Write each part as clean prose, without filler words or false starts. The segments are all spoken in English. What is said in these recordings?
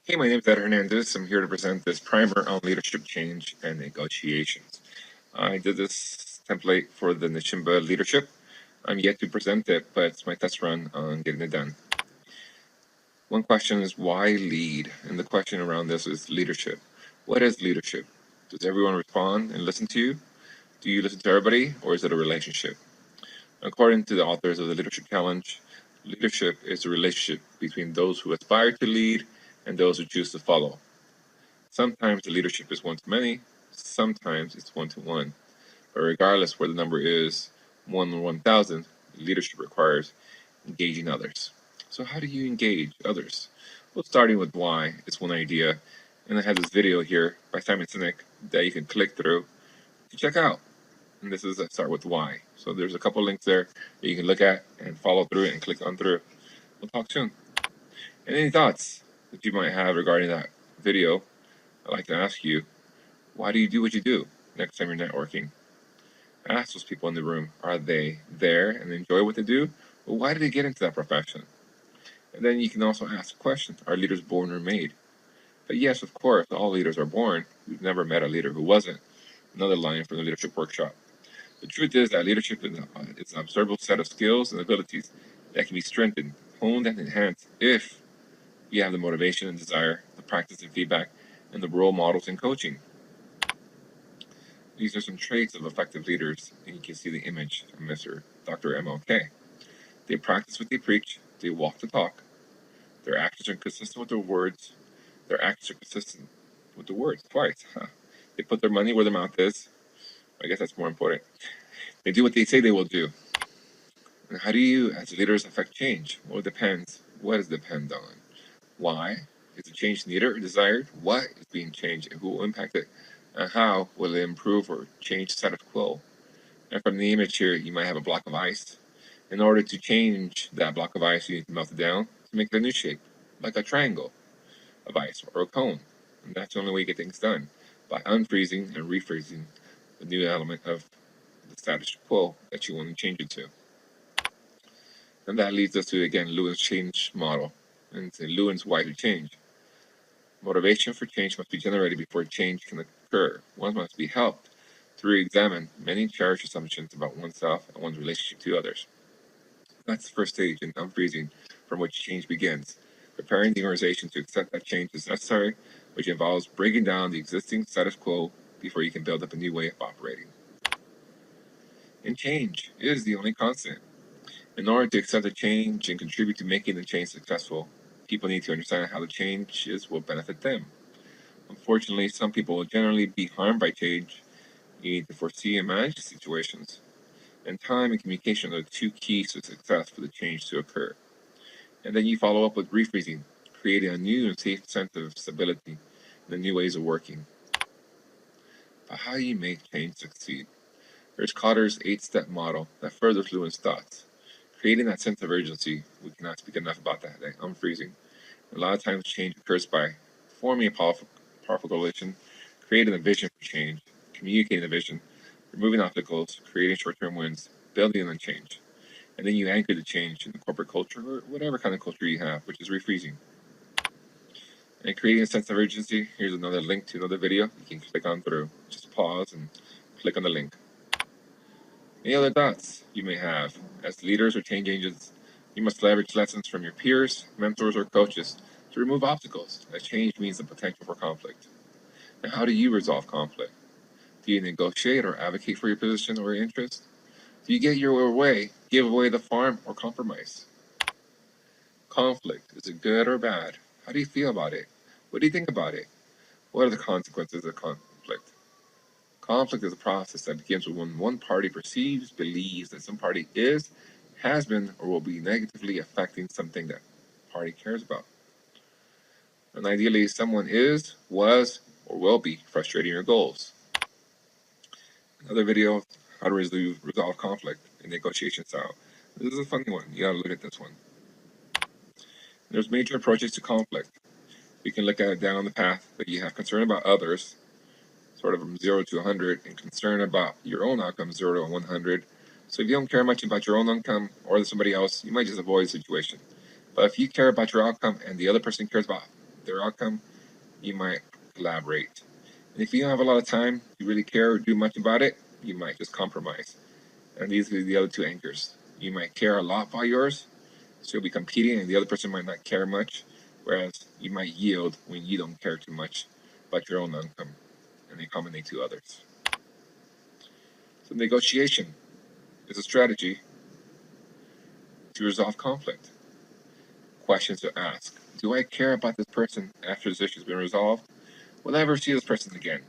Hey, my name is Ed Hernandez. I'm here to present this primer on leadership change and negotiations. I did this template for the Nishimba leadership. I'm yet to present it, but it's my test run on getting it done. One question is why lead? And the question around this is leadership. What is leadership? Does everyone respond and listen to you? Do you listen to everybody, or is it a relationship? According to the authors of the Leadership Challenge, leadership is a relationship between those who aspire to lead and those who choose to follow. Sometimes the leadership is one-to-many, sometimes it's one-to-one. But regardless where the number is 1 or 1,000, leadership requires engaging others. So how do you engage others? Well, starting with why is one idea, and I have this video here by Simon Sinek that you can click through to check out. And this is a start with why. So there's a couple links there that you can look at and follow through and click on through. We'll talk soon. And any thoughts that you might have regarding that video, I'd like to ask you, why do you do what you do next time you're networking? Ask those people in the room, are they there and enjoy what they do? Well, why did they get into that profession? And then you can also ask the question, are leaders born or made? But yes, of course, all leaders are born. We've never met a leader who wasn't. Another line from the leadership workshop. The truth is that leadership is an observable set of skills and abilities that can be strengthened, honed, and enhanced if you have the motivation and desire, the practice and feedback, and the role models in coaching. These are some traits of effective leaders, and you can see the image of Dr. MLK. They practice what they preach, they walk the talk, their actions are consistent with their words, twice. They put their money where their mouth is. I guess that's more important. They do what they say they will do. And how do you, as leaders, affect change? Well, it depends. What does it depend on? Why? Is the change needed or desired? What is being changed and who will impact it? And how will it improve or change status quo? And from the image here, you might have a block of ice. In order to change that block of ice, you need to melt it down to make it a new shape, like a triangle of ice or a cone. And that's the only way you get things done, by unfreezing and refreezing the new element of the status quo that you want to change it to. And that leads us to, again, Lewin's change model. And it's Lewin's why to change. Motivation for change must be generated before change can occur. One must be helped to re-examine many cherished assumptions about oneself and one's relationship to others. That's the first stage in unfreezing from which change begins. Preparing the organization to accept that change is necessary, which involves breaking down the existing status quo before you can build up a new way of operating. And change is the only constant. In order to accept the change and contribute to making the change successful, people need to understand how the changes will benefit them. Unfortunately, some people will generally be harmed by change. You need to foresee and manage the situations. And time and communication are the two keys to success for the change to occur. And then you follow up with refreezing, creating a new and safe sense of stability and the new ways of working. But how do you make change succeed? There's Cotter's 8-step model that furthers Lewin's thoughts. Creating that sense of urgency, we cannot speak enough about that, unfreezing. A lot of times change occurs by forming a powerful coalition, creating a vision for change, communicating the vision, removing obstacles, creating short-term wins, building on change. And then you anchor the change in the corporate culture or whatever kind of culture you have, which is refreezing. And creating a sense of urgency, here's another link to another video you can click on through. Just pause and click on the link. Any other thoughts you may have? As leaders or change agents, you must leverage lessons from your peers, mentors, or coaches to remove obstacles, as change means the potential for conflict. Now, how do you resolve conflict? Do you negotiate or advocate for your position or your interest? Do you get your way, give away the farm, or compromise? Conflict, is it good or bad? How do you feel about it? What do you think about it? What are the consequences of conflict? Conflict is a process that begins when one party perceives, believes that some party is, has been, or will be negatively affecting something that party cares about. And ideally, someone is, was, or will be frustrating your goals. Another video, how to resolve conflict in negotiation style. This is a funny one. You gotta look at this one. There's major approaches to conflict. You can look at it down the path that you have concern about others, sort of from 0 to 100, and concern about your own outcome, 0 to 100. So if you don't care much about your own outcome or somebody else, you might just avoid the situation. But if you care about your outcome and the other person cares about their outcome, you might collaborate. And if you don't have a lot of time to really care or do much about it, you might just compromise. And these are the other two anchors. You might care a lot about yours, so you'll be competing, and the other person might not care much, whereas you might yield when you don't care too much about your own outcome, and they accommodate to others. So negotiation is a strategy to resolve conflict. Questions to ask. Do I care about this person after this issue has been resolved? Will I ever see this person again?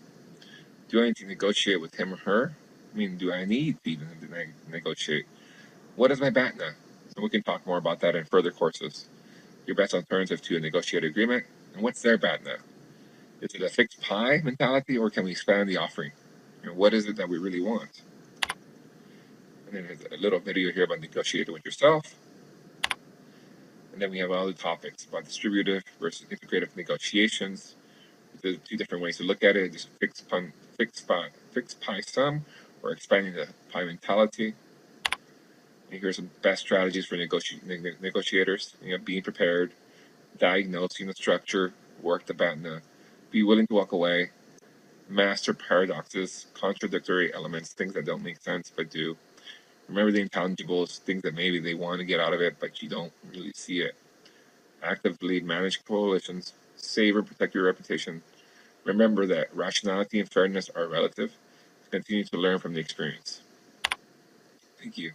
Do I need to negotiate with him or her? I mean, do I need to even negotiate? What is my BATNA? And we can talk more about that in further courses. Your best alternative to a negotiated agreement, and what's their BATNA? Is it a fixed pie mentality, or can we expand the offering? And what is it that we really want? And then there's a little video here about negotiating with yourself. And then we have other topics about distributive versus integrative negotiations. There's two different ways to look at it: just fixed pie sum, or expanding the pie mentality. And here's some best strategies for negotiators. Being prepared, diagnosing the structure, work the BATNA, be willing to walk away, master paradoxes, contradictory elements, things that don't make sense but do. Remember the intangibles, things that maybe they want to get out of it but you don't really see it. Actively manage coalitions, save or protect your reputation. Remember that rationality and fairness are relative. Continue to learn from the experience. Thank you.